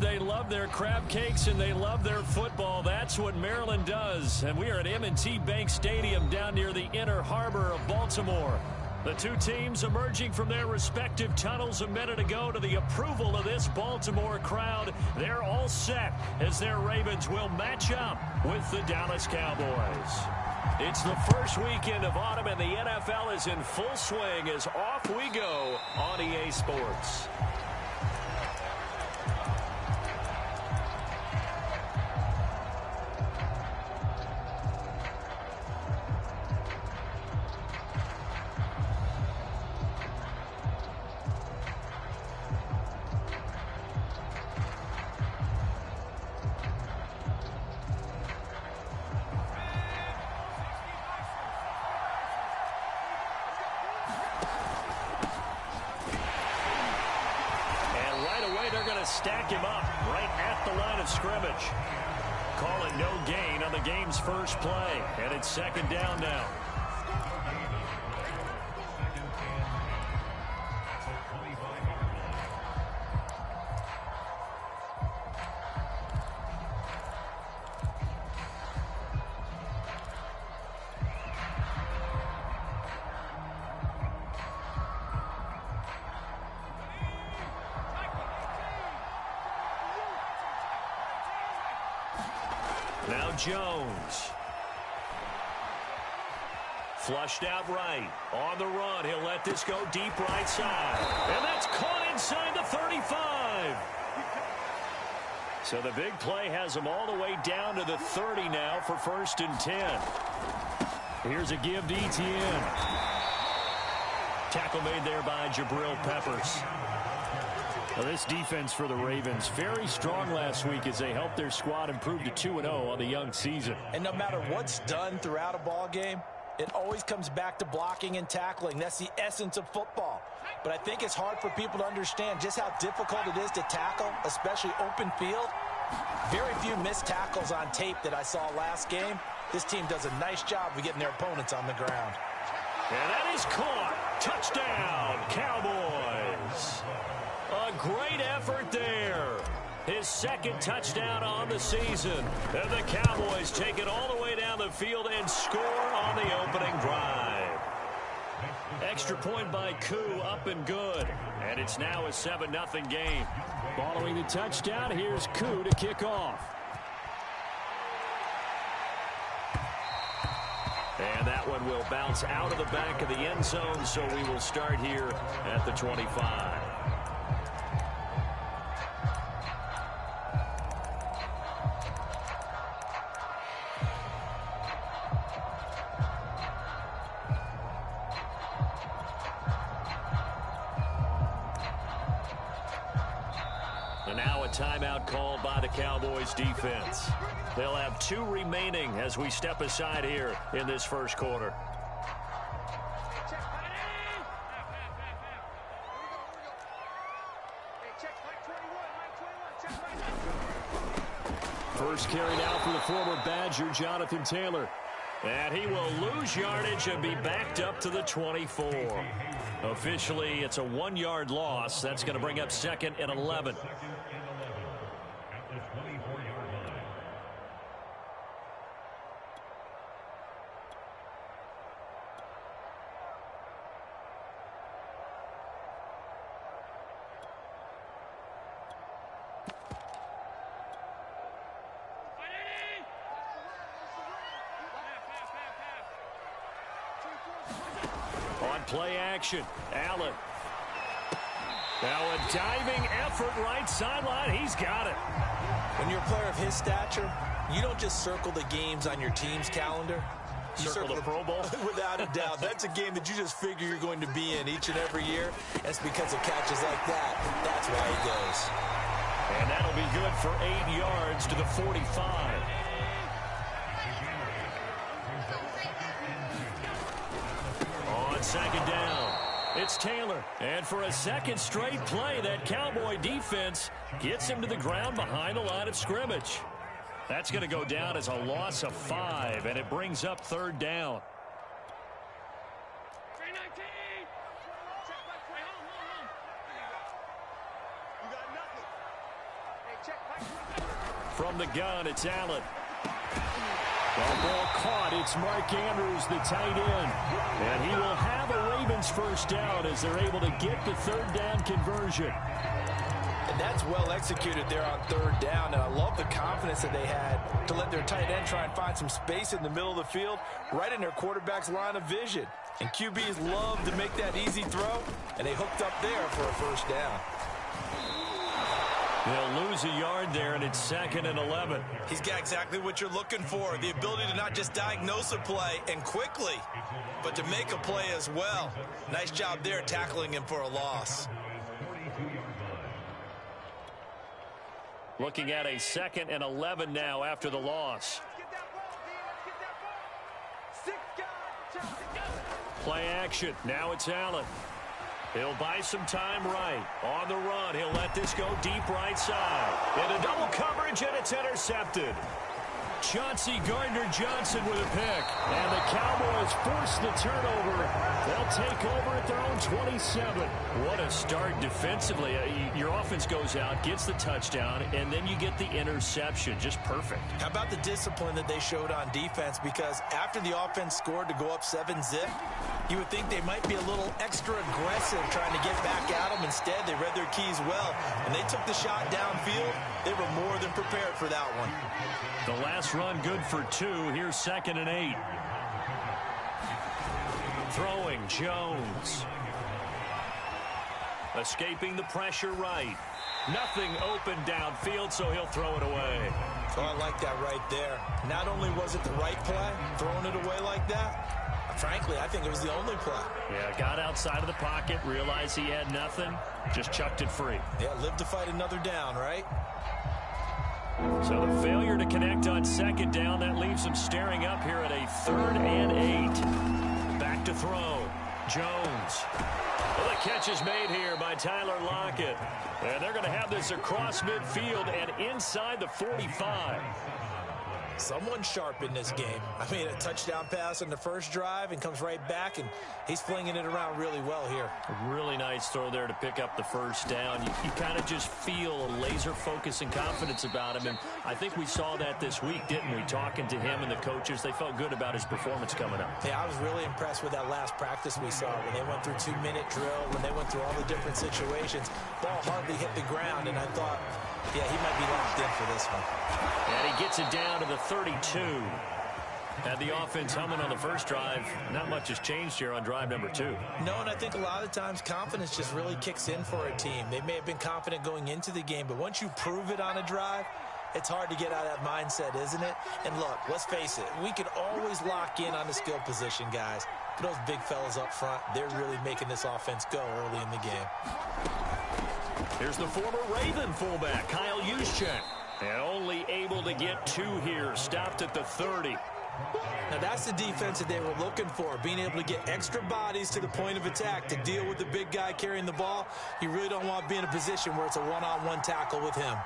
They love their crab cakes and they love their football. That's what Maryland does. And we are at M&T Bank Stadium down near the Inner Harbor of Baltimore. The two teams emerging from their respective tunnels a minute ago to the approval of this Baltimore crowd. They're all set as their Ravens will match up with the Dallas Cowboys. It's the first weekend of autumn and the NFL is in full swing as off we go on EA Sports. Stack him up right at the line of scrimmage. Call it no gain on the game's first play, and it's second down now. Now Jones. Flushed out right. On the run. He'll let this go deep right side. And that's caught inside the 35. So the big play has him all the way down to the 30 now for 1st and 10. Here's a give to Etienne. Tackle made there by Jabril Peppers. Well, this defense for the Ravens, very strong last week as they helped their squad improve to 2-0 on the young season. And no matter what's done throughout a ball game, it always comes back to blocking and tackling. That's the essence of football. But I think it's hard for people to understand just how difficult it is to tackle, especially open field. Very few missed tackles on tape that I saw last game. This team does a nice job of getting their opponents on the ground. And that is caught. Touchdown, Cowboys. A great effort there. His second touchdown on the season. And the Cowboys take it all the way down the field and score on the opening drive. Extra point by Koo, up and good. And it's now a 7-0 game. Following the touchdown, here's Koo to kick off. And that one will bounce out of the back of the end zone, so we will start here at the 25. And now a timeout called by the Cowboys defense. They'll have 2 remaining as we step aside here in this first quarter. First carry now for the former Badger, Jonathan Taylor. And he will lose yardage and be backed up to the 24. Officially, it's a 1-yard loss. That's going to bring up 2nd and 11. On play action, Allen. Now a diving effort right sideline. He's got it. When you're a player of his stature, you don't just circle the games on your team's calendar. You circle the Pro Bowl? Without a doubt. That's a game that you just figure you're going to be in each and every year. That's because of catches like that. That's why he goes. And that'll be good for 8 yards to the 45. On second down, it's Taylor. And for a second straight play, that Cowboy defense gets him to the ground behind the line of scrimmage. That's going to go down as a loss of 5, and it brings up 3rd down. From the gun, it's Allen. Well, ball caught. It's Mark Andrews, the tight end. And he will have a Ravens first down as they're able to get the third down conversion. And that's well executed there on third down. And I love the confidence that they had to let their tight end try and find some space in the middle of the field, right in their quarterback's line of vision. And QBs love to make that easy throw, and they hooked up there for a first down. They'll lose a yard there, and it's 2nd and 11. He's got exactly what you're looking for, the ability to not just diagnose a play and quickly, but to make a play as well. Nice job there tackling him for a loss. Looking at a 2nd and 11 now after the loss. Play action. Now it's Allen. He'll buy some time right. On the run, he'll let this go deep right side. Into double coverage, and it's intercepted. Chauncey Gardner-Johnson with a pick. And the Cowboys force the turnover. They'll take over at their own 27. What a start defensively. Your offense goes out, gets the touchdown, and then you get the interception. Just perfect. How about the discipline that they showed on defense? Because after the offense scored to go up 7-zip, you would think they might be a little extra aggressive trying to get back at them. Instead, they read their keys well, and they took the shot downfield. They were more than prepared for that one. The last run good for 2. Here's 2nd and 8. Throwing Jones. Escaping the pressure right. Nothing open downfield, so he'll throw it away. Oh, I like that right there. Not only was it the right play, throwing it away like that, frankly, I think it was the only play. Yeah, got outside of the pocket, realized he had nothing, just chucked it free. Yeah, live to fight another down, right? So the failure to connect on 2nd down, that leaves them staring up here at a 3rd and 8. Back to throw. Jones. Well, the catch is made here by Tyler Lockett. And they're going to have this across midfield and inside the 45. Someone sharp in this game. I mean, a touchdown pass on the first drive and comes right back, and he's flinging it around really well here. A really nice throw there to pick up the first down. You kind of just feel a laser focus and confidence about him, and I think we saw that this week, didn't we? Talking to him and the coaches, they felt good about his performance coming up. Yeah, I was really impressed with that last practice we saw when they went through 2-minute drill, when they went through all the different situations. Ball hardly hit the ground, and I thought, yeah, he might be locked in for this one. And he gets it down to the 32. Had the offense humming on the first drive. Not much has changed here on drive number 2. No, and I think a lot of times confidence just really kicks in for a team. They may have been confident going into the game, but once you prove it on a drive, it's hard to get out of that mindset, isn't it? And look, let's face it, we can always lock in on the skill position, guys. For those big fellas up front, they're really making this offense go early in the game. Here's the former Raven fullback, Kyle Juszczyk. And only able to get 2 here. Stopped at the 30. Now that's the defense that they were looking for, being able to get extra bodies to the point of attack to deal with the big guy carrying the ball. You really don't want to be in a position where it's a one-on-one tackle with him.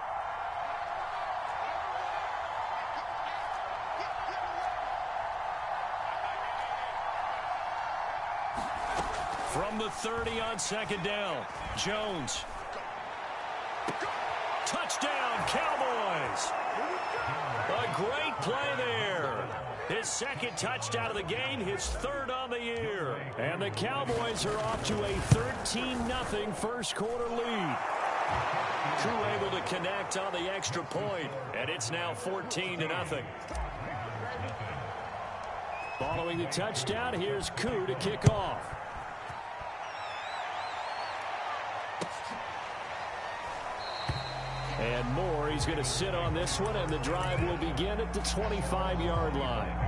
From the 30 on 2nd down, Jones. Touchdown, Cowboys! A great play there. His 2nd touchdown of the game, his 3rd on the year. And the Cowboys are off to a 13-0 first quarter lead. Crew able to connect on the extra point, and it's now 14-0. Following the touchdown, here's Koo to kick off. And Moore, he's going to sit on this one, and the drive will begin at the 25-yard line.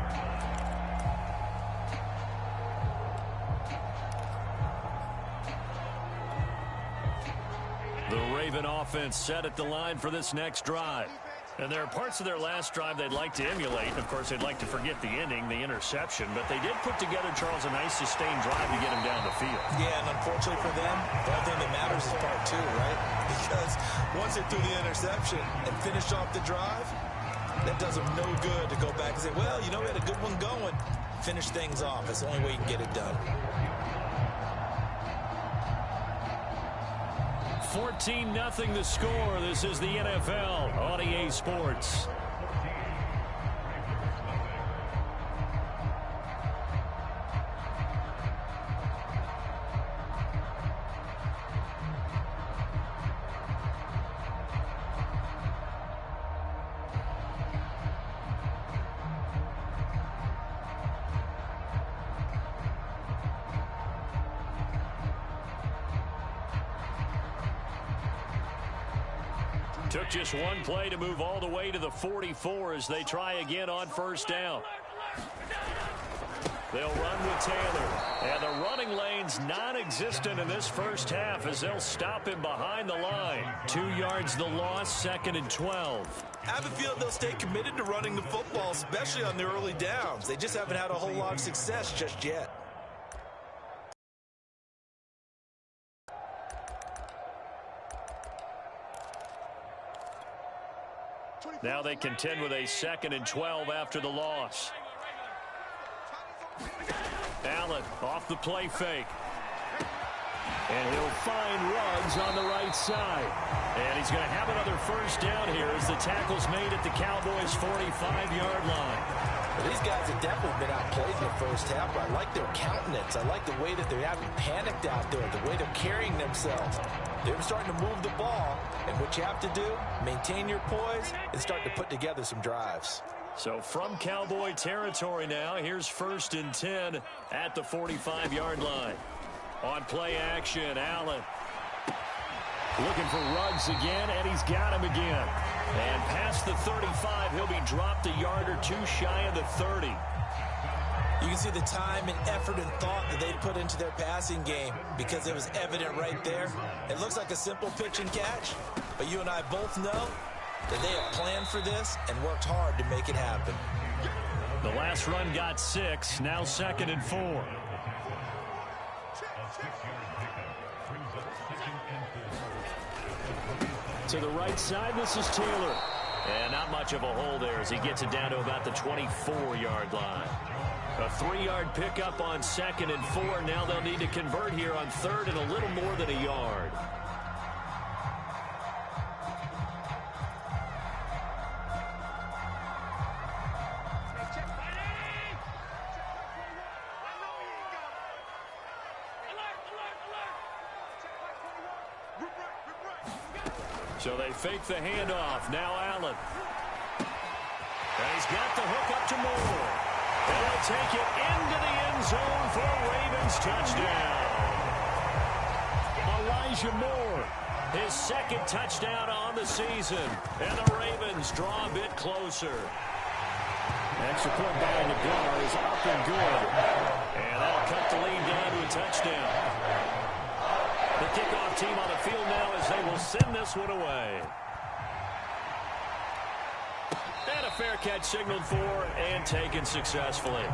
The Raven offense set at the line for this next drive. And there are parts of their last drive they'd like to emulate. Of course, they'd like to forget the ending, the interception. But they did put together, Charles, a nice sustained drive to get him down the field. Yeah, and unfortunately for them, the only thing that matters is part 2, right? Because once they threw the interception and finished off the drive, that does them no good to go back and say, well, you know, we had a good one going. Finish things off. That's the only way you can get it done. 14-0 the score. This is the NFL on EA Sports. Took just one play to move all the way to the 44 as they try again on first down. They'll run with Taylor. And the running lane's non-existent in this first half as they'll stop him behind the line. 2 yards the loss, 2nd and 12. I have a feeling they'll stay committed to running the football, especially on their early downs. They just haven't had a whole lot of success just yet. Now they contend with a 2nd and 12 after the loss. Allen off the play fake. And he'll find Ruggs on the right side. And he's going to have another first down here as the tackle's made at the Cowboys' 45-yard line. Well, these guys have definitely been outplayed in the first half, but I like their countenance. I like the way that they haven't panicked out there, the way they're carrying themselves. They're starting to move the ball, and what you have to do, maintain your poise and start to put together some drives. So from Cowboy territory now, here's 1st and 10 at the 45-yard line. On play action, Allen looking for Ruggs again, and he's got him again. And past the 35, he'll be dropped a yard or two shy of the 30. You can see the time and effort and thought that they put into their passing game because it was evident right there. It looks like a simple pitch and catch, but you and I both know that they have planned for this and worked hard to make it happen. The last run got 6, now 2nd and 4. To the right side, this is Taylor. And not much of a hole there as he gets it down to about the 24-yard line. A 3-yard pickup on 2nd and 4. Now they'll need to convert here on 3rd and a little more than a yard. So they fake the handoff. Now Allen. And he's got the hook up to Moore. And they'll take it into the end zone for a Ravens touchdown. Elijah Moore, his 2nd touchdown on the season. And the Ravens draw a bit closer. Extra point by Nagar is up and good. And that'll cut the lead down to a touchdown. The kickoff team on the field now as they will send this one away. And a fair catch signaled for and taken successfully.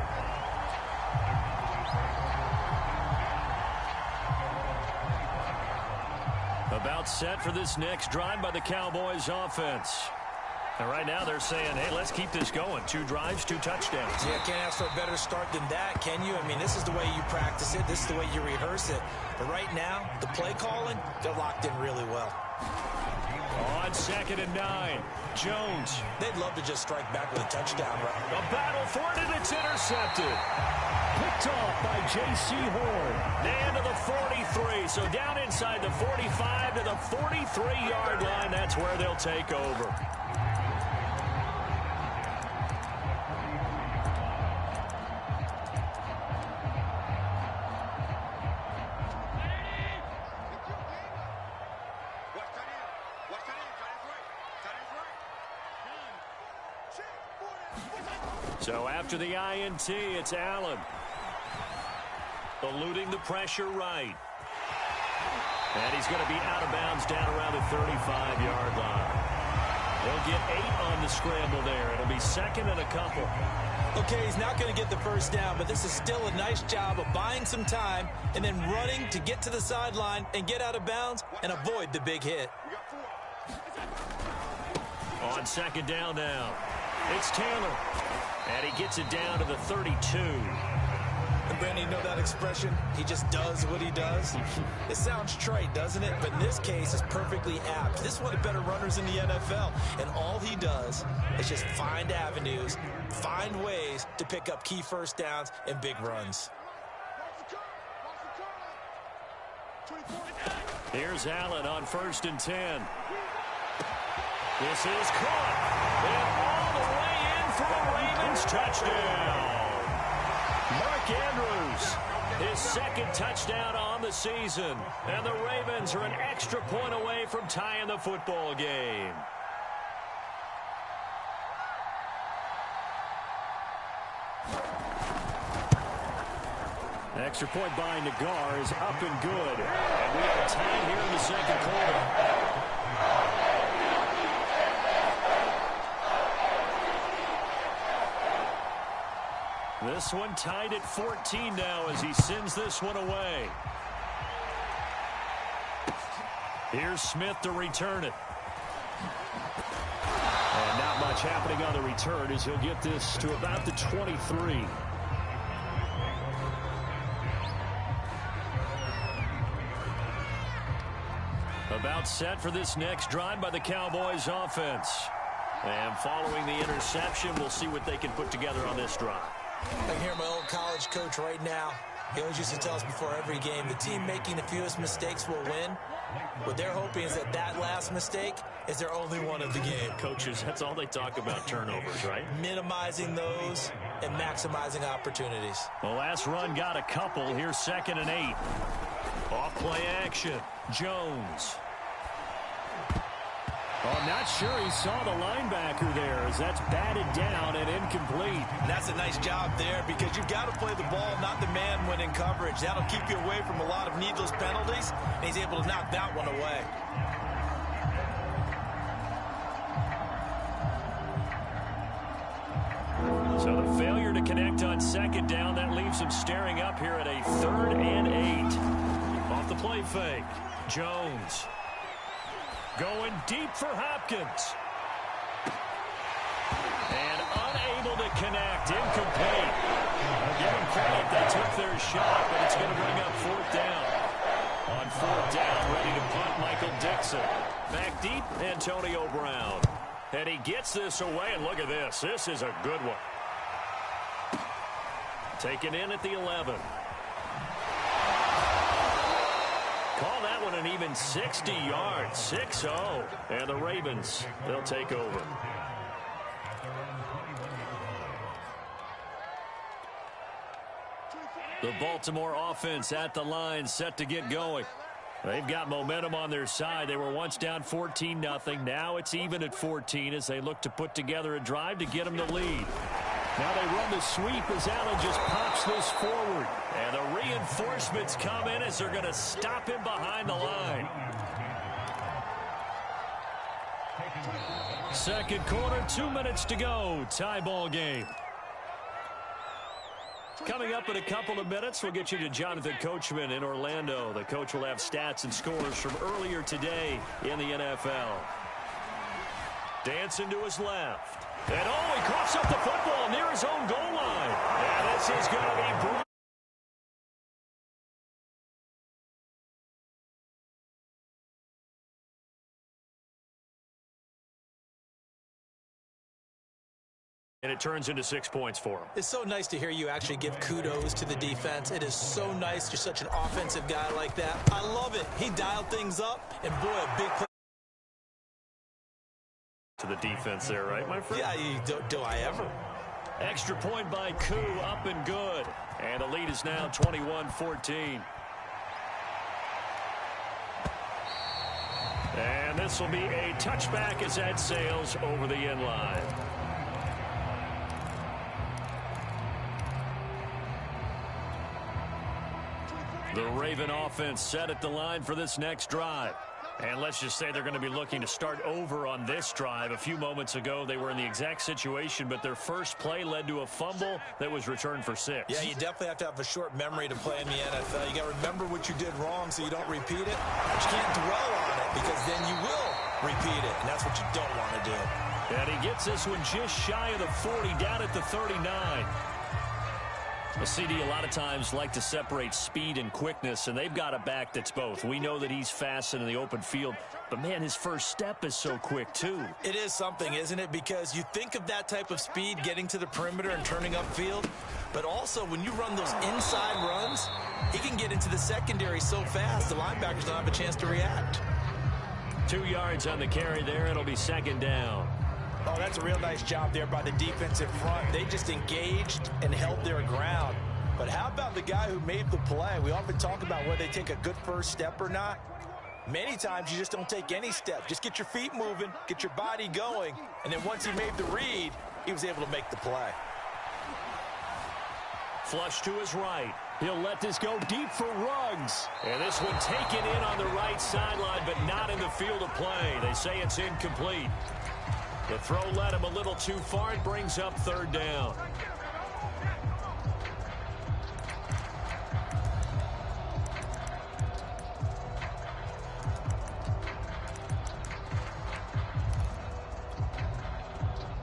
About set for this next drive by the Cowboys offense. And right now they're saying, hey, let's keep this going. 2 drives, 2 touchdowns. Yeah, can't ask for a better start than that, can you? I mean, this is the way you practice it. This is the way you rehearse it. But right now, the play calling, they're locked in really well. On 2nd and 9, Jones. They'd love to just strike back with a touchdown. A battle for it, and it's intercepted. Picked off by J.C. Horn. And to the 43. So down inside the 45 to the 43-yard line. That's where they'll take over. So after the INT, it's Allen. Eluding the pressure right. And he's going to be out of bounds down around the 35-yard line. They'll get 8 on the scramble there. It'll be 2nd and a couple. Okay, he's not going to get the first down, but this is still a nice job of buying some time and then running to get to the sideline and get out of bounds and avoid the big hit. On 2nd down now, it's Taylor. And he gets it down to the 32. And Brandon, you know that expression? He just does what he does. It sounds trite, doesn't it? But in this case, it's perfectly apt. This is one of the better runners in the NFL. And all he does is just find avenues, find ways to pick up key first downs and big runs. Here's Allen on 1st and 10. This is caught. And all the way in for a Ravens touchdown. Mark Andrews, his second touchdown on the season. And the Ravens are an extra point away from tying the football game. Extra point by Nagar is up and good. And we are tied here in the second quarter. This one tied at 14 now as he sends this one away. Here's Smith to return it. And not much happening on the return as he'll get this to about the 23. About set for this next drive by the Cowboys offense. And following the interception, we'll see what they can put together on this drive. I can hear my old college coach right now. He always used to tell us before every game, the team making the fewest mistakes will win. What they're hoping is that that last mistake is their only one of the game. Coaches, that's all they talk about, turnovers, right? Minimizing those and maximizing opportunities. The last run got a couple. Here's 2nd and 8. Off play action. Jones. Oh, I'm not sure he saw the linebacker there as that's batted down and incomplete. That's a nice job there because you've got to play the ball, not the man when in coverage. That'll keep you away from a lot of needless penalties, and he's able to knock that one away. So the failure to connect on 2nd down, that leaves him staring up here at a 3rd and 8. Off the play fake. Jones. Going deep for Hopkins. And unable to connect. Incomplete. I'll give them credit. They took their shot, but it's going to bring up 4th down. On 4th down, ready to punt Michael Dixon. Back deep, Antonio Brown. And he gets this away, and look at this. This is a good one. Taken in at the 11. Call that one an even 60 yards, 6-0. And the Ravens, they'll take over. The Baltimore offense at the line, set to get going. They've got momentum on their side. They were once down 14-0. Now it's even at 14 as they look to put together a drive to get them the lead. Now they run the sweep as Allen just pops this forward. And the reinforcements come in as they're going to stop him behind the line. Second quarter, 2 minutes to go. Tie ball game. Coming up in a couple of minutes, we'll get you to Jonathan Coachman in Orlando. The coach will have stats and scores from earlier today in the NFL. Dancing to his left. And oh, he coughs up the football near his own goal line. And this is going to be brutal. And it turns into 6 points for him. It's so nice to hear you actually give kudos to the defense. It is so nice. You're such an offensive guy like that. I love it. He dialed things up, and boy, a big play. To the defense there, right, my friend? Yeah, do I ever. Extra point by Koo, up and good. And the lead is now 21-14. And this will be a touchback as that sails over the end line. The Raven offense set at the line for this next drive. And let's just say they're going to be looking to start over on this drive. A few moments ago, they were in the exact situation, but their first play led to a fumble that was returned for 6. Yeah, you definitely have to have a short memory to play in the NFL. You got to remember what you did wrong so you don't repeat it. But you can't dwell on it because then you will repeat it, and that's what you don't want to do. And he gets this one just shy of the 40, down at the 39. A CD a lot of times like to separate speed and quickness, and they've got a back that's both. We know that he's fast in the open field, but, man, his first step is so quick, too. It is something, isn't it? Because you think of that type of speed getting to the perimeter and turning upfield, but also when you run those inside runs, he can get into the secondary so fast the linebackers don't have a chance to react. 2 yards on the carry there. It'll be second down. Oh, that's a real nice job there by the defensive front. They just engaged and held their ground. But how about the guy who made the play? We often talk about whether they take a good first step or not. Many times you just don't take any step. Just get your feet moving, get your body going, and then once he made the read, he was able to make the play. Flush to his right. He'll let this go deep for Ruggs. And this one taken in on the right sideline, but not in the field of play. They say it's incomplete. The throw led him a little too far. It brings up third down.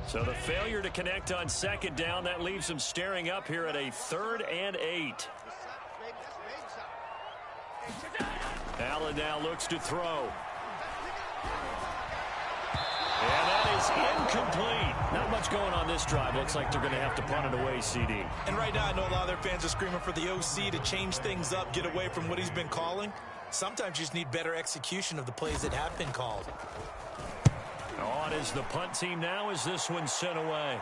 So the failure to connect on second down, that leaves him staring up here at a 3rd and 8. Allen now looks to throw. And that is incomplete. Not much going on this drive. Looks like they're going to have to punt it away, CD. And right now I know a lot of their fans are screaming for the OC to change things up, get away from what he's been calling. Sometimes you just need better execution of the plays that have been called. On is the punt team now as this one's sent away.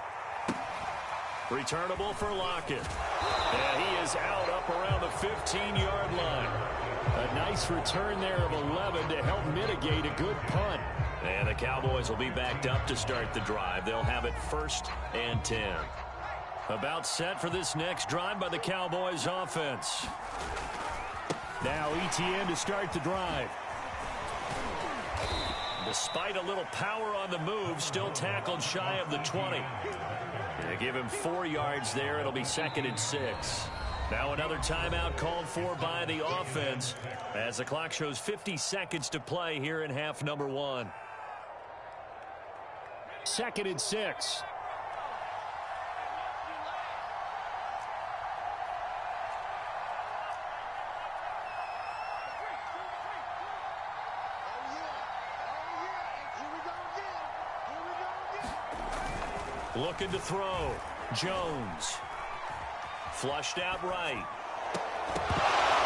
Returnable for Lockett. And he is out up around the 15-yard line. A nice return there of 11 to help mitigate a good punt. And the Cowboys will be backed up to start the drive. They'll have it 1st and 10. About set for this next drive by the Cowboys offense. Now ETN to start the drive. Despite a little power on the move, still tackled shy of the 20. They give him 4 yards there. It'll be 2nd and 6. Now another timeout called for by the offense as the clock shows 50 seconds to play here in half number 1. 2nd and 6. Looking to throw. Jones. Flushed out right.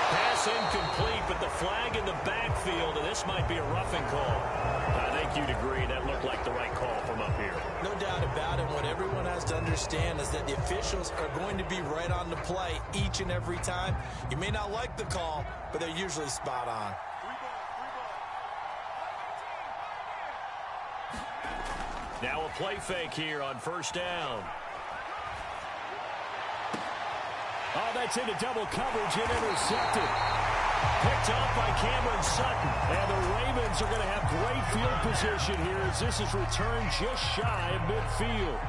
Pass incomplete, but the flag in the backfield, and this might be a roughing call. I think you'd agree that looked like the right call from up here. No doubt about it. What everyone has to understand is that the officials are going to be right on the play each and every time. You may not like the call, but they're usually spot on. Now a play fake here on 1st down. Oh, that's into double coverage and intercepted. Picked off by Cameron Sutton. And the Ravens are going to have great field position here as this is returned just shy of midfield.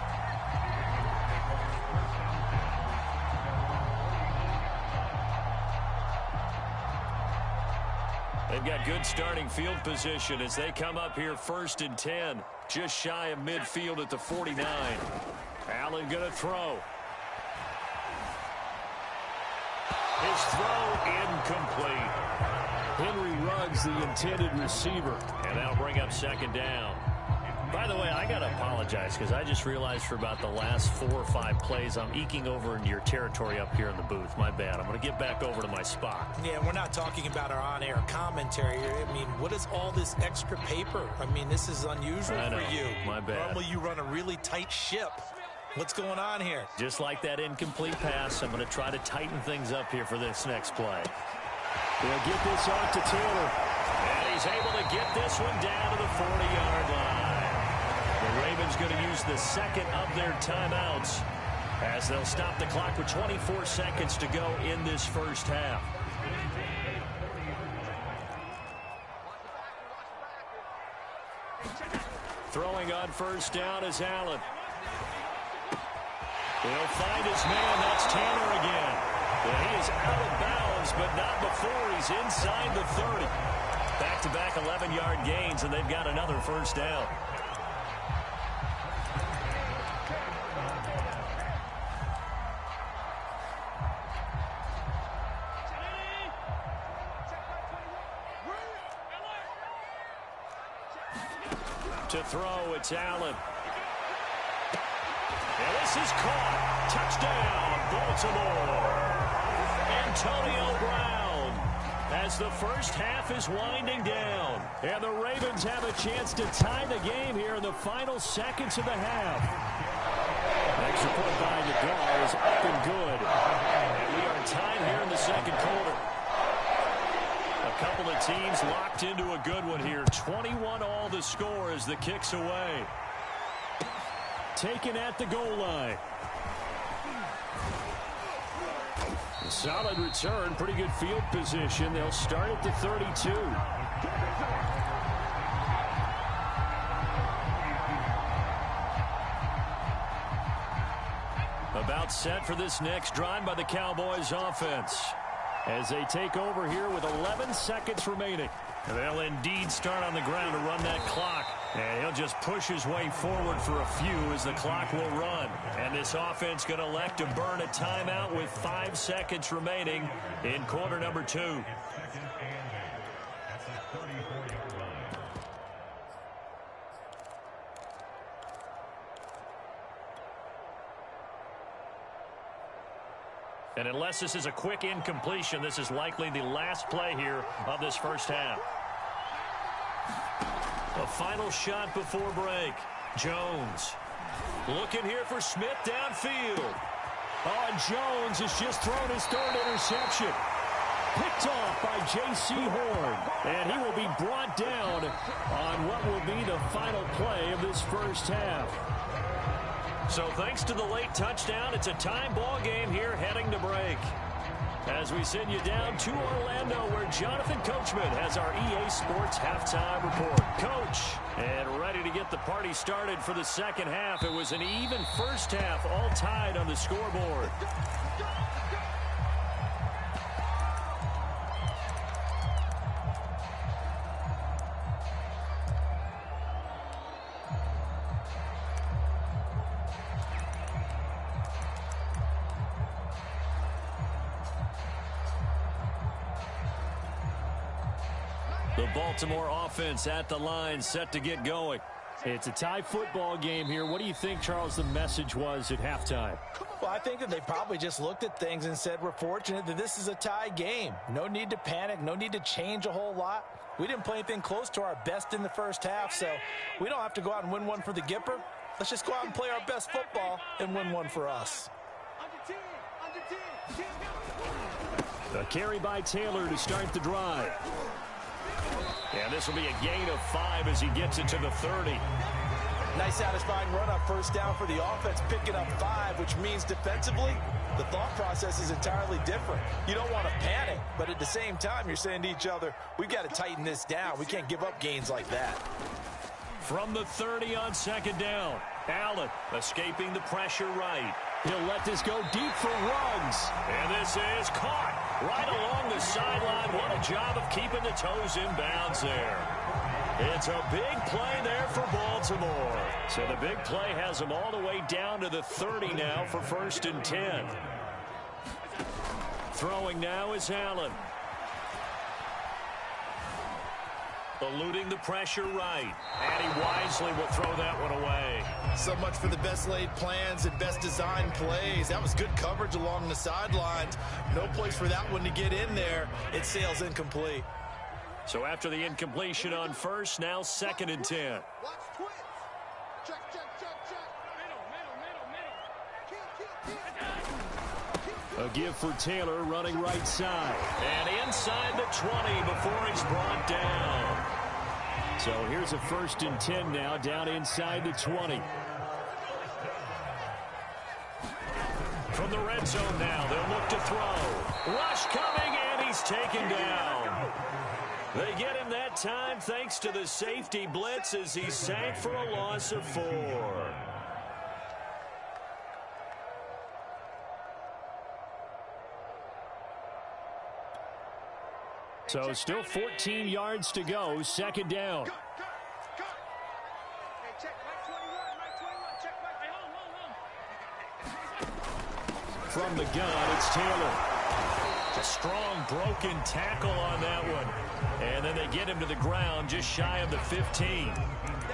They've got good starting field position as they come up here 1st and 10. Just shy of midfield at the 49. Allen going to throw. His throw incomplete. Henry Ruggs, the intended receiver. And that'll bring up 2nd down. By the way, I got to apologize because I just realized for about the last 4 or 5 plays I'm eking over into your territory up here in the booth. My bad. I'm going to get back over to my spot. Yeah, we're not talking about our on-air commentary here. I mean, what is all this extra paper? I mean, this is unusual for you. My bad. Normally you run a really tight ship. What's going on here? Just like that incomplete pass, I'm going to try to tighten things up here for this next play. They'll get this off to Taylor. And he's able to get this one down to the 40-yard line. The Ravens going to use the 2nd of their timeouts as they'll stop the clock with 24 seconds to go in this 1st half. Throwing on 1st down is Allen. He'll find his man. That's Tanner again. And he is out of bounds, but not before he's inside the 30. Back-to-back 11-yard gains, and they've got another 1st down. To throw, it's Allen. And this is caught. Touchdown, Baltimore. Antonio Brown, as the first half is winding down. And the Ravens have a chance to tie the game here in the final seconds of the half. Extra point by Nagar is up and good. And we are tied here in the second quarter. A couple of teams locked into a good one here. 21 all the score as the kick's away. Taken at the goal line. Solid return, pretty good field position. They'll start at the 32. About set for this next drive by the Cowboys offense, as they take over here with 11 seconds remaining. They'll indeed start on the ground to run that clock. And he'll just push his way forward for a few as the clock will run. And this offense going to elect to burn a timeout with 5 seconds remaining in quarter number 2. And unless this is a quick incompletion, this is likely the last play here of this first half. A final shot before break. Jones looking here for Smith downfield. Oh, and Jones has just thrown his 3rd interception. Picked off by J.C. Horn. And he will be brought down on what will be the final play of this first half. So thanks to the late touchdown, it's a tie ball game here heading to break. As we send you down to Orlando, where Jonathan Coachman has our EA Sports halftime report. Coach, and ready to get the party started for the second half. It was an even first half, all tied on the scoreboard. The Baltimore offense at the line, set to get going. It's a tie football game here. What do you think, Charles, the message was at halftime? Well, I think that they probably just looked at things and said, we're fortunate that this is a tie game. No need to panic, no need to change a whole lot. We didn't play anything close to our best in the first half, so we don't have to go out and win one for the Gipper. Let's just go out and play our best football and win one for us. A carry by Taylor to start the drive. And this will be a gain of 5 as he gets it to the 30. Nice satisfying run on first down for the offense, picking up 5, which means defensively, the thought process is entirely different. You don't want to panic, but at the same time, you're saying to each other, we've got to tighten this down. We can't give up gains like that. From the 30 on second down, Allen escaping the pressure right. He'll let this go deep for Ruggs. And this is caught right along the sideline. What a job of keeping the toes in bounds there. It's a big play there for Baltimore. So the big play has them all the way down to the 30 now for 1st and 10. Throwing now is Allen. Eluding the pressure right. And he wisely will throw that one away. So much for the best laid plans and best designed plays. That was good coverage along the sidelines. No place for that one to get in there. It sails incomplete. So after the incompletion on first, now 2nd and 10. A give for Taylor running right side. And inside the 20 before he's brought down. So here's a 1st and 10 now, down inside the 20. From the red zone now, they'll look to throw. Rush coming, and he's taken down. They get him that time thanks to the safety blitz as he sank for a loss of 4. So still 14 yards to go, 2nd down. From the gun, it's Taylor. A strong broken tackle on that one. And then they get him to the ground just shy of the 15.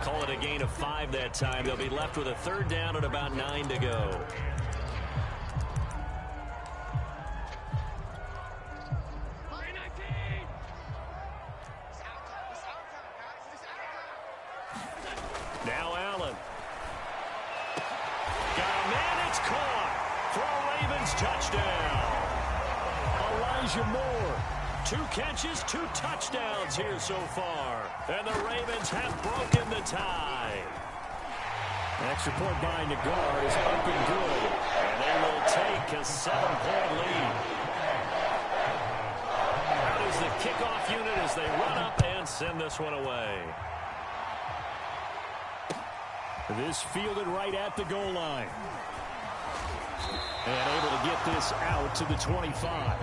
Call it a gain of 5 that time. They'll be left with a third down and about 9 to go. Now Allen. Got a man, it's caught for a Ravens touchdown. Elijah Moore, 2 catches, 2 touchdowns here so far. And the Ravens have broken the tie. Extra point by Nagar is up and good. And they will take a 7-point lead. Out is the kickoff unit as they run up and send this one away. This fielded right at the goal line. And able to get this out to the 25.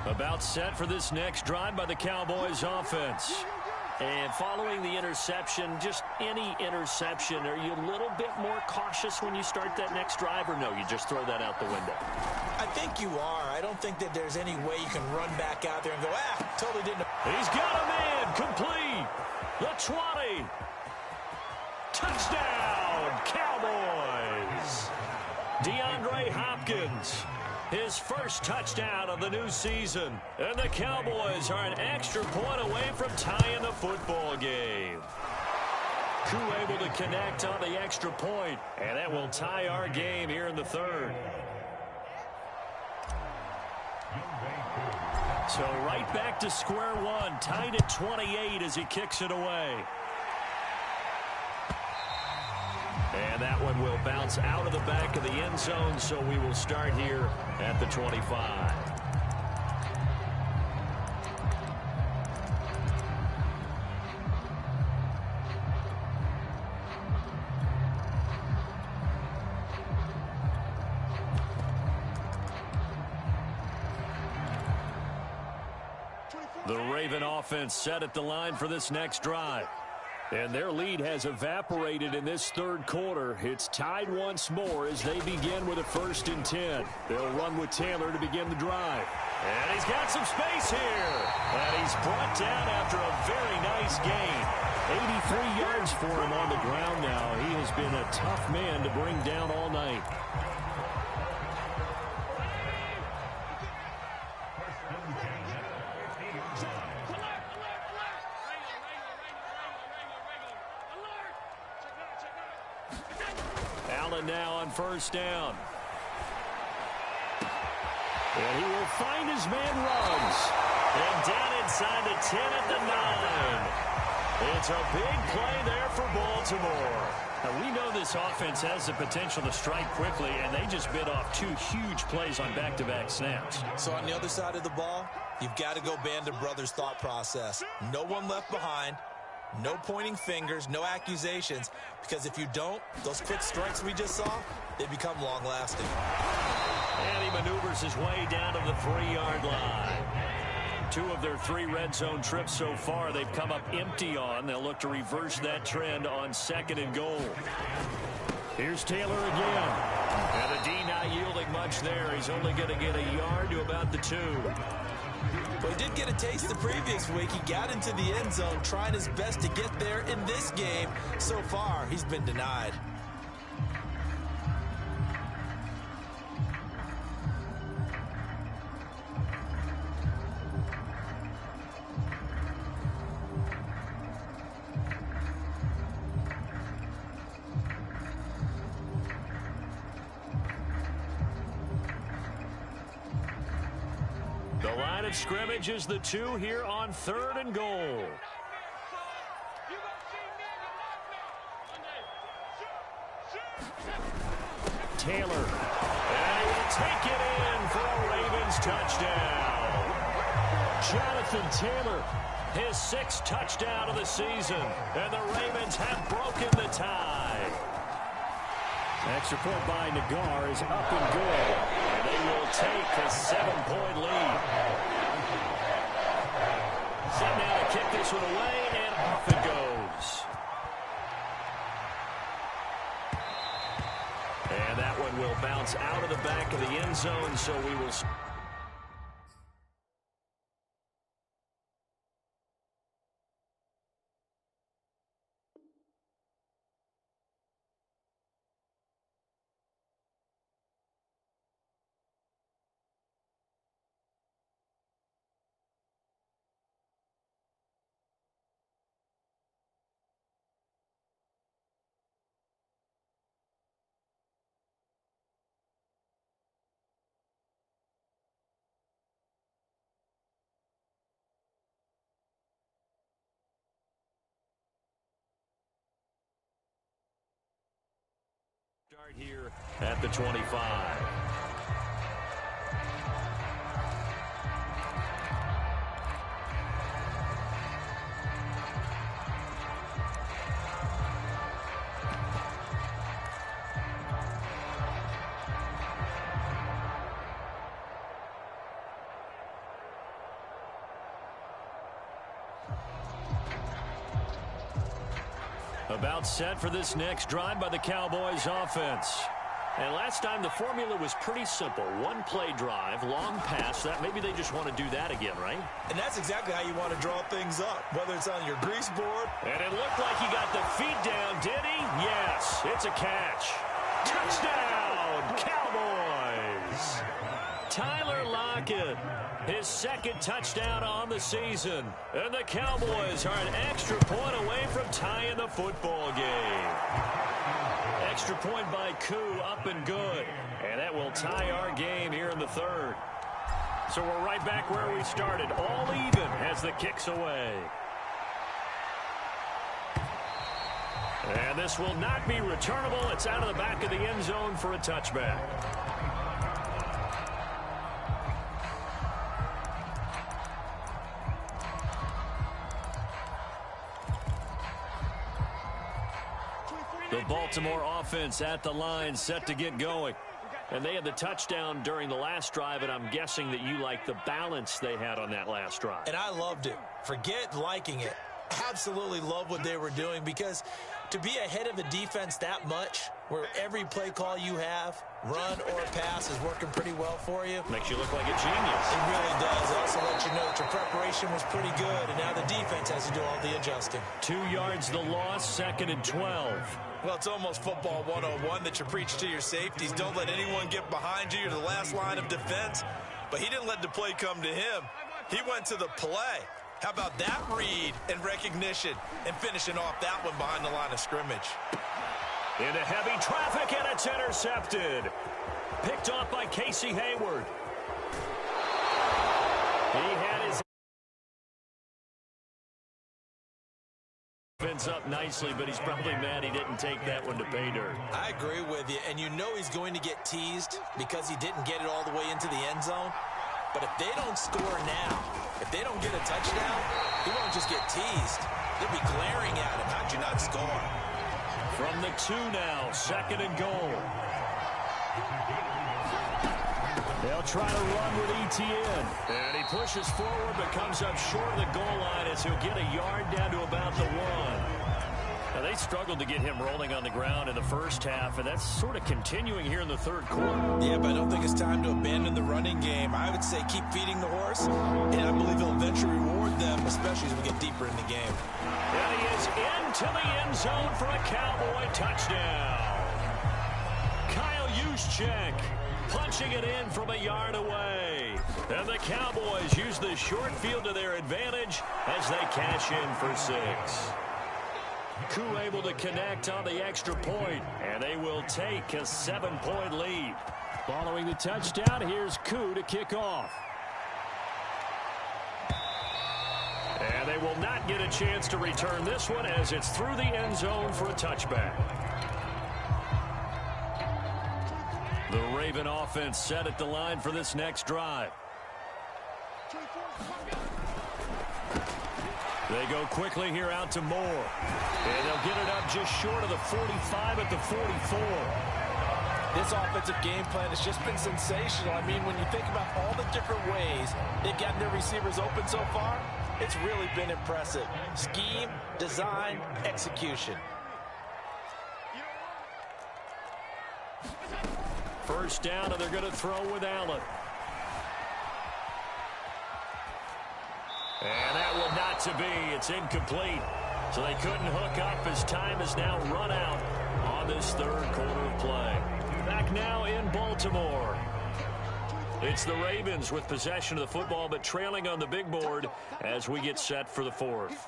About set for this next drive by the Cowboys offense. And following the interception, just any interception, are you a little bit more cautious when you start that next drive, or no, you just throw that out the window? I think you are. I don't think that there's any way you can run back out there and go, totally didn't. He's got a man, complete. The 20. Touchdown, Cowboys. DeAndre Hopkins. His first touchdown of the new season. And the Cowboys are an extra point away from tying the football game. Koo able to connect on the extra point. And that will tie our game here in the third. So right back to square one. Tied at 28 as he kicks it away. And that one will bounce out of the back of the end zone, so we will start here at the 25. The Raven offense set at the line for this next drive. And their lead has evaporated in this third quarter. It's tied once more as they begin with a 1st and 10. They'll run with Taylor to begin the drive. And he's got some space here. And he's brought down after a very nice gain. 83 yards for him on the ground now. He has been a tough man to bring down all night. Now on 1st down. And he will find his man Ruggs. And down inside the 10 at the 9. It's a big play there for Baltimore. Now we know this offense has the potential to strike quickly, and they just bit off 2 huge plays on back-to-back snaps. So on the other side of the ball, you've got to go Band of Brothers thought process. No one left behind. No pointing fingers, no accusations, because if you don't, those quick strikes we just saw, they become long-lasting. And he maneuvers his way down to the 3-yard line. 2 of their 3 red zone trips so far, they've come up empty on. They'll look to reverse that trend on 2nd and goal. Here's Taylor again. And the D not yielding much there. He's only going to get a yard to about the 2. But he did get a taste the previous week. He got into the end zone trying his best to get there in this game. So far, he's been denied. The line of scrimmage is the 2 here on 3rd and goal. Taylor. And he will take it in for a Ravens touchdown. Jonathan Taylor, his 6th touchdown of the season. And the Ravens have broken the tie. Extra point by Nagar is up and good. And they will take a 7-point lead. Set now to kick this one away, and off it goes. one will bounce out of the back of the end zone, so we will... Start here at the 25. About set for this next drive by the Cowboys offense. And last time the formula was pretty simple. One play drive, long pass. That maybe they just want to do that again, right? And that's exactly how you want to draw things up, whether it's on your grease board. And it looked like he got the feet down, did he? Yes, it's a catch. Touchdown, Cowboys! Tyler Lockett, his second touchdown on the season. And the Cowboys are an extra point away from tying the football game. Extra point by Koo, up and good. And that will tie our game here in the third. So we're right back where we started. All even as the kick's away. And this will not be returnable. It's out of the back of the end zone for a touchback. The Baltimore offense at the line, set to get going. And they had the touchdown during the last drive, and I'm guessing that you like the balance they had on that last drive. And I loved it. Forget liking it. Absolutely love what they were doing, because to be ahead of a defense that much, where every play call you have, run or pass, is working pretty well for you. Makes you look like a genius. It really does. It also lets you know that your preparation was pretty good, and now the defense has to do all the adjusting. 2 yards the loss, 2nd and 12. Well, it's almost football 101 that you preach to your safeties. Don't let anyone get behind you. You're the last line of defense. But he didn't let the play come to him. He went to the play. How about that read and recognition and finishing off that one behind the line of scrimmage? Into heavy traffic, and it's intercepted. Picked off by Casey Hayward. He had his offense up nicely, but he's probably mad he didn't take that one to pay dirt. I agree with you, and you know he's going to get teased because he didn't get it all the way into the end zone. But if they don't score now, if they don't get a touchdown, he won't just get teased. They'll be glaring at him. How'd you not score? From the 2 now, 2nd and goal. They'll try to run with Etienne. And he pushes forward but comes up short of the goal line as he'll get a yard down to about the 1. Now, they struggled to get him rolling on the ground in the first half, and that's sort of continuing here in the third quarter. Yeah, but I don't think it's time to abandon the running game. I would say keep feeding the horse, and I believe he'll eventually reward them, especially as we get deeper in the game. And he is into the end zone for a Cowboy touchdown. Kyle Juszczyk punching it in from a yard away. And the Cowboys use the short field to their advantage as they cash in for 6. Koo able to connect on the extra point, and they will take a 7-point lead. Following the touchdown, here's Koo to kick off. And they will not get a chance to return this one as it's through the end zone for a touchback. The Raven offense set at the line for this next drive. They go quickly here out to Moore. And they'll get it up just short of the 45 at the 44. This offensive game plan has just been sensational. I mean, when you think about all the different ways they've gotten their receivers open so far, it's really been impressive. Scheme, design, execution. First down, and they're going to throw with Allen. And that will not to be. It's incomplete. So they couldn't hook up as time is now run out on this third quarter of play. Back now in Baltimore. It's the Ravens with possession of the football, but trailing on the big board as we get set for the fourth.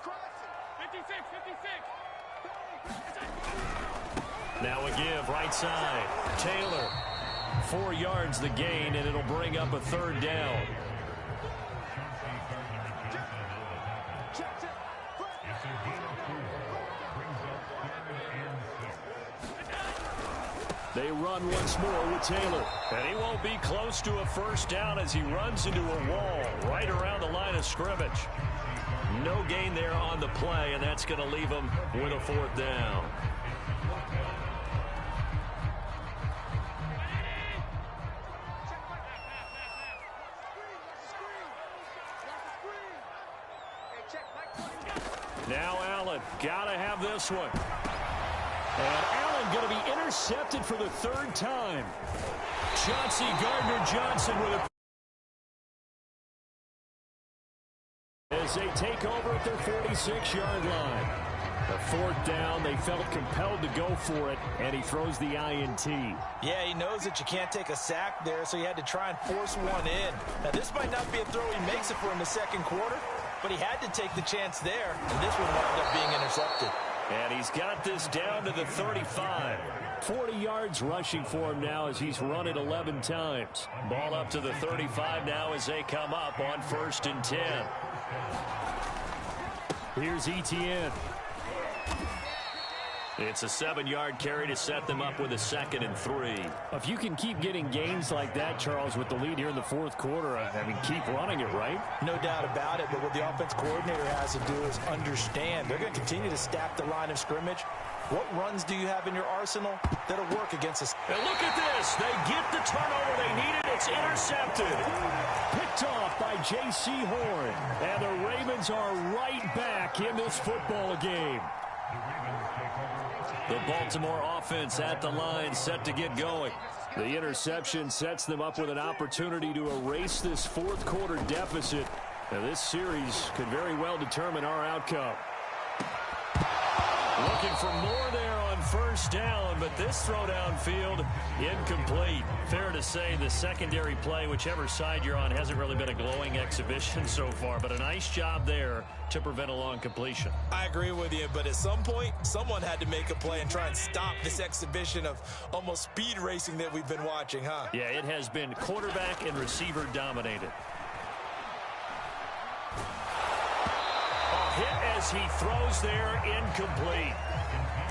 Now a give, right side. Taylor, 4 yards the gain, and it'll bring up a third down. They run once more with Taylor. And he won't be close to a first down as he runs into a wall right around the line of scrimmage. No gain there on the play, and that's going to leave him with a fourth down. Now Allen, gotta have this one. And Allen going to be intercepted for the third time. Chauncey Gardner-Johnson with a... as they take over at their 46-yard line. The fourth down, they felt compelled to go for it, and he throws the INT. Yeah, he knows that you can't take a sack there, so he had to try and force one in. Now, this might not be a throw he makes it for in the second quarter, but he had to take the chance there, and this one wound up being intercepted. And he's got this down to the 35. 40 yards rushing for him now as he's run it 11 times. Ball up to the 35 now as they come up on 1st and 10. Here's Etienne. It's a 7-yard carry to set them up with a 2nd and 3. If you can keep getting gains like that, Charles, with the lead here in the fourth quarter, I mean, keep running it, right? No doubt about it, but what the offense coordinator has to do is understand. They're going to continue to stack the line of scrimmage. What runs do you have in your arsenal that'll work against us? And look at this. They get the turnover they needed. It's intercepted. Picked off by J.C. Horn. And the Ravens are right back in this football game. The Baltimore offense at the line, set to get going. The interception sets them up with an opportunity to erase this fourth quarter deficit. Now, this series could very well determine our outcome. Looking for more there on 1st down, but this throw downfield incomplete. Fair to say the secondary play, whichever side you're on, hasn't really been a glowing exhibition so far, but a nice job there to prevent a long completion. I agree with you, but at some point, someone had to make a play and try and stop this exhibition of almost speed racing that we've been watching, huh? Yeah, it has been quarterback and receiver dominated. Hit as he throws there, incomplete.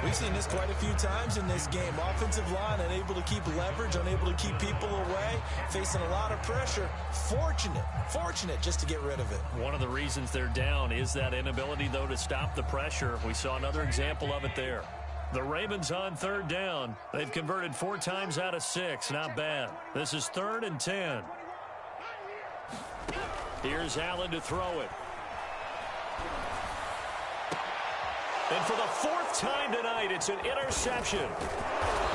We've seen this quite a few times in this game. Offensive line unable to keep leverage, unable to keep people away, facing a lot of pressure. Fortunate just to get rid of it. One of the reasons they're down is that inability, though, to stop the pressure. We saw another example of it there. The Ravens on 3rd down. They've converted 4 times out of 6. Not bad. This is 3rd and 10. Here's Allen to throw it. And for the 4th time tonight, it's an interception.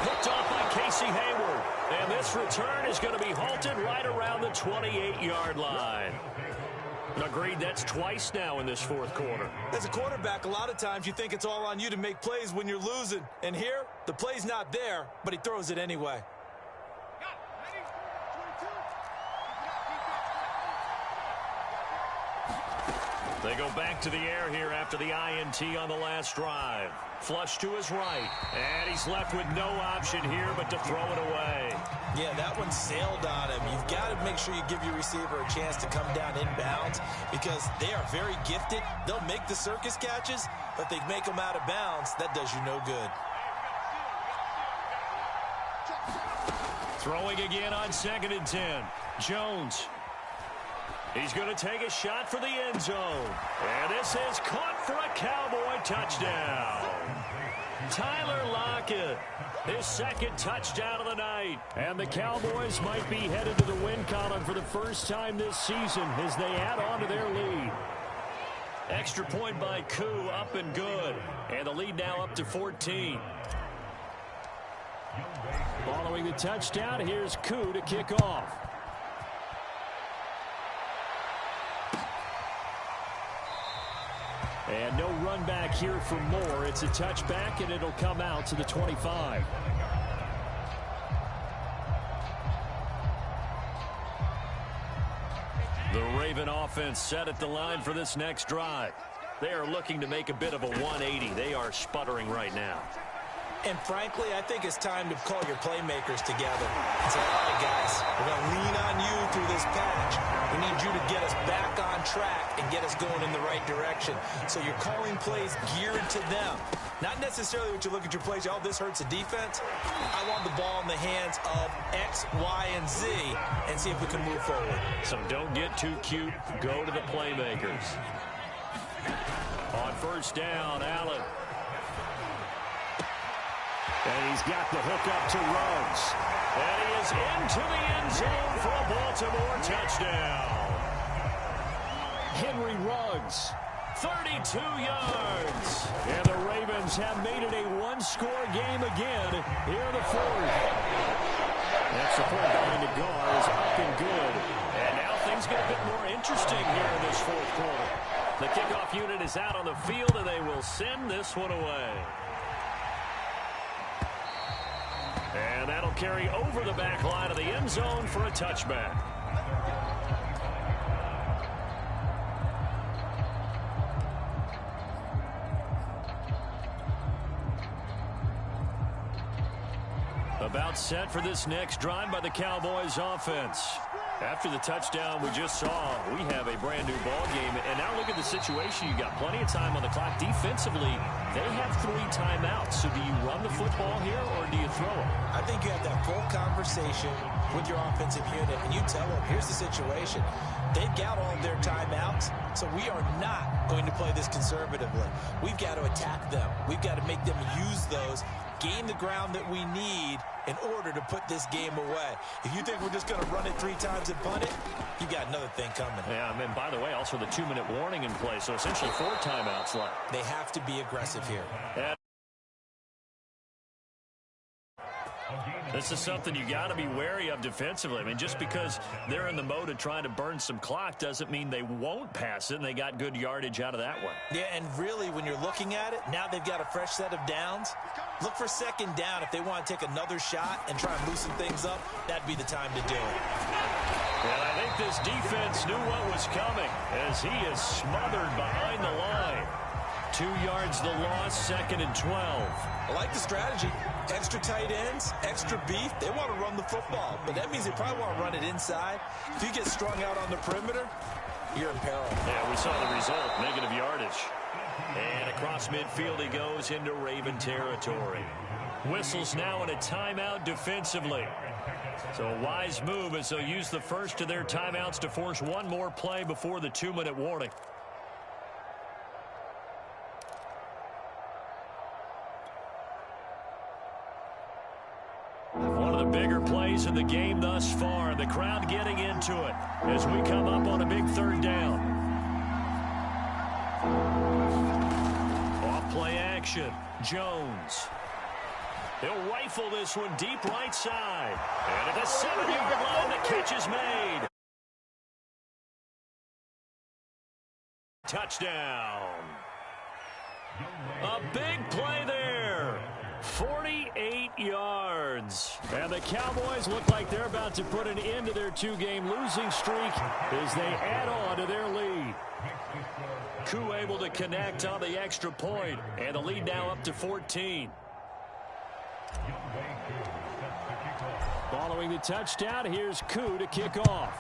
Picked off by Casey Hayward. And this return is going to be halted right around the 28-yard line. Agreed, that's twice now in this fourth quarter. As a quarterback, a lot of times you think it's all on you to make plays when you're losing. And here, the play's not there, but he throws it anyway. They go back to the air here after the INT on the last drive. Flush to his right. And he's left with no option here but to throw it away. Yeah, that one sailed on him. You've got to make sure you give your receiver a chance to come down inbounds because they are very gifted. They'll make the circus catches, but if they make them out of bounds, that does you no good. Throwing again on 2nd and 10. Jones. He's going to take a shot for the end zone. And this is caught for a Cowboy touchdown. Tyler Lockett, his 2nd touchdown of the night. And the Cowboys might be headed to the win column for the first time this season as they add on to their lead. Extra point by Koo, up and good. And the lead now up to 14. Following the touchdown, here's Koo to kick off. And no run back here for Moore. It's a touchback, and it'll come out to the 25. The Raven offense set at the line for this next drive. They are looking to make a bit of a 180. They are sputtering right now. And frankly, I think it's time to call your playmakers together and say, all right, guys, we're going to lean on you through this patch. We need you to get us back on track and get us going in the right direction. So you're calling plays geared to them. Not necessarily what you look at your plays, oh, this hurts the defense. I want the ball in the hands of X, Y, and Z and see if we can move forward. So don't get too cute. Go to the playmakers. On first down, Allen. And he's got the hook up to Ruggs. And he is into the end zone for a Baltimore touchdown. Henry Ruggs, 32 yards. And the Ravens have made it a one-score game again here in the fourth. That support behind the guard is up and good. And now things get a bit more interesting here in this fourth quarter. The kickoff unit is out on the field, and they will send this one away. And that'll carry over the back line of the end zone for a touchback. About set for this next drive by the Cowboys offense. After the touchdown we just saw, we have a brand new ball game. And now look at the situation. You got plenty of time on the clock. Defensively, they have 3 timeouts. So do you run the football here or do you throw it? I think you have that full conversation with your offensive unit, and you tell them, here's the situation. They've got all of their timeouts, so we are not going to play this conservatively. We've got to attack them. We've got to make them use those, gain the ground that we need in order to put this game away. If you think we're just going to run it 3 times and punt it, you got another thing coming. Yeah, and by the way, also the 2-minute warning in play, so essentially 4 timeouts left. They have to be aggressive here. And this is something you got to be wary of defensively. I mean, just because they're in the mode of trying to burn some clock doesn't mean they won't pass it, and they got good yardage out of that one. Yeah, and really, when you're looking at it, now they've got a fresh set of downs. Look for second down if they want to take another shot and try and loosen things up. That'd be the time to do it. And I think this defense knew what was coming as he is smothered behind the line. 2 yards the loss, 2nd and 12. I like the strategy. Extra tight ends, extra beef. They want to run the football, but that means they probably want to run it inside. If you get strung out on the perimeter, you're in peril. Yeah, we saw the result, negative yardage. And across midfield he goes into Raven territory. Whistles now in a timeout defensively. So a wise move as they'll use the first of their timeouts to force one more play before the 2-minute warning. One of the bigger plays in the game thus far. The crowd getting into it as we come up on a big 3rd down. Off play action. Jones. He'll rifle this one deep right side. And at the 7-yard line, the catch is made. Touchdown. A big play there. 48 yards. And the Cowboys look like they're about to put an end to their 2-game losing streak as they add on to their lead. Koo able to connect on the extra point, and the lead now up to 14. Following the touchdown, here's Koo to kick off.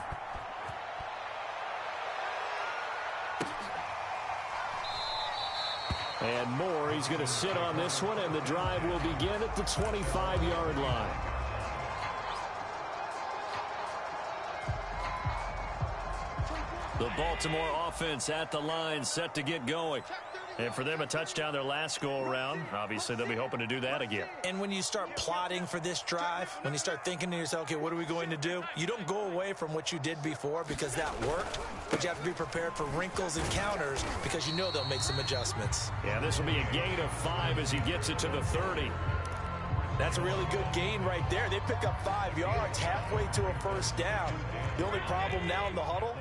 And Moore, he's going to sit on this one, and the drive will begin at the 25-yard line. The Baltimore offense at the line, set to get going. And for them, a touchdown their last go-around. Obviously, they'll be hoping to do that again. And when you start plotting for this drive, when you start thinking to yourself, okay, what are we going to do? You don't go away from what you did before because that worked, but you have to be prepared for wrinkles and counters because you know they'll make some adjustments. Yeah, this will be a gain of 5 as he gets it to the 30. That's a really good gain right there. They pick up 5 yards halfway to a first down. The only problem now in the huddle,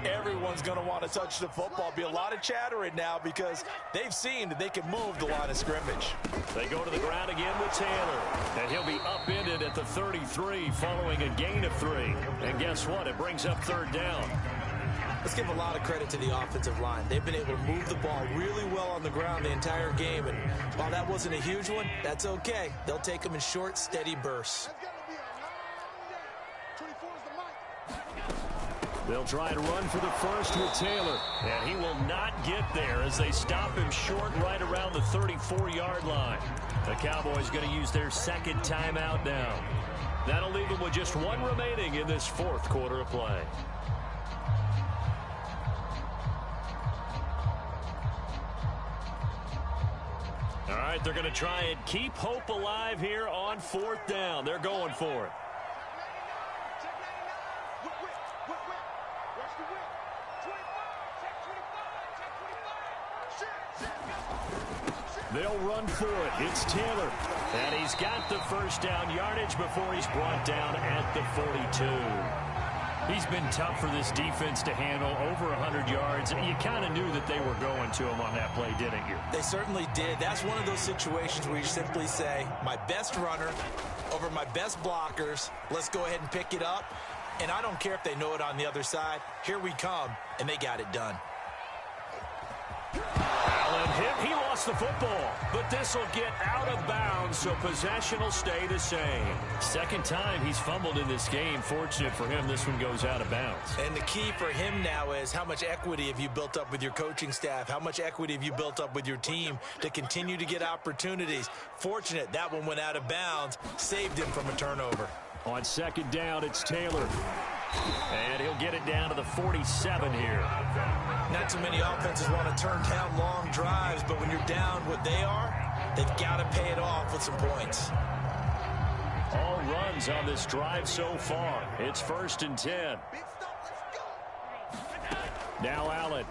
everyone's going to want to touch the football. Be a lot of chattering now because they've seen that they can move the line of scrimmage. They go to the ground again with Taylor, and he'll be upended at the 33 following a gain of 3. And guess what? It brings up third down. Let's give a lot of credit to the offensive line. They've been able to move the ball really well on the ground the entire game. And while that wasn't a huge one, that's okay. They'll take them in short, steady bursts. They'll try to run for the first with Taylor. And he will not get there as they stop him short right around the 34-yard line. The Cowboys going to use their second timeout now. That'll leave them with just 1 remaining in this 4th quarter of play. All right, they're going to try and keep hope alive here on 4th down. They're going for it. They'll run for it. It's Taylor. And he's got the first down yardage before he's brought down at the 42. He's been tough for this defense to handle, over 100 yards. You kind of knew that they were going to him on that play, didn't you? They certainly did. That's one of those situations where you simply say, my best runner over my best blockers. Let's go ahead and pick it up. And I don't care if they know it on the other side. Here we come, and they got it done. Allen hit. He lost the football, but this will get out of bounds, so possession will stay the same. Second time he's fumbled in this game. Fortunate for him, this one goes out of bounds. And the key for him now is how much equity have you built up with your coaching staff? How much equity have you built up with your team to continue to get opportunities? Fortunate that one went out of bounds, saved him from a turnover. On second down, it's Taylor. And he'll get it down to the 47 here. Not too many offenses want to turn down long drives, but when you're down what they are, they've got to pay it off with some points. All runs on this drive so far. It's 1st and 10. Now Allen.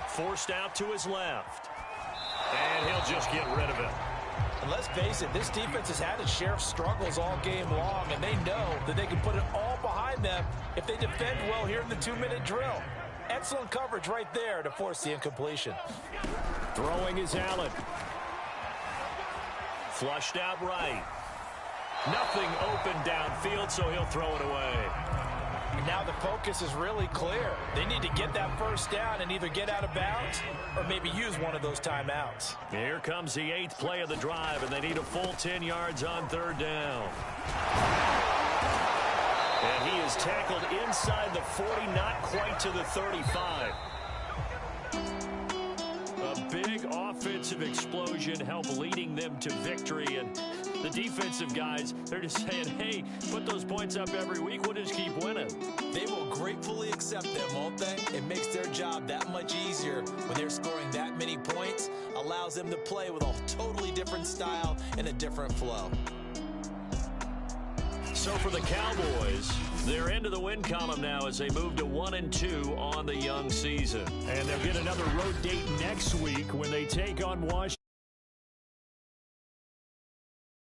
Forced out to his left. And he'll just get rid of it. And let's face it, this defense has had its share of struggles all game long, and they know that they can put it all behind them if they defend well here in the 2-minute drill. Excellent coverage right there to force the incompletion. Throwing is Allen. Flushed out right. Nothing open downfield, so he'll throw it away. Now the focus is really clear. They need to get that first down and either get out of bounds or maybe use one of those timeouts. Here comes the 8th play of the drive, and they need a full 10 yards on 3rd down. And he is tackled inside the 40, not quite to the 35. A big offensive explosion helped leading them to victory, and the defensive guys, they're just saying, hey, put those points up every week. We'll just keep winning. They will gratefully accept them, won't they? It makes their job that much easier when they're scoring that many points. Allows them to play with a totally different style and a different flow. So for the Cowboys, they're into the win column now as they move to 1-2 on the young season. And they'll get another road date next week when they take on Washington.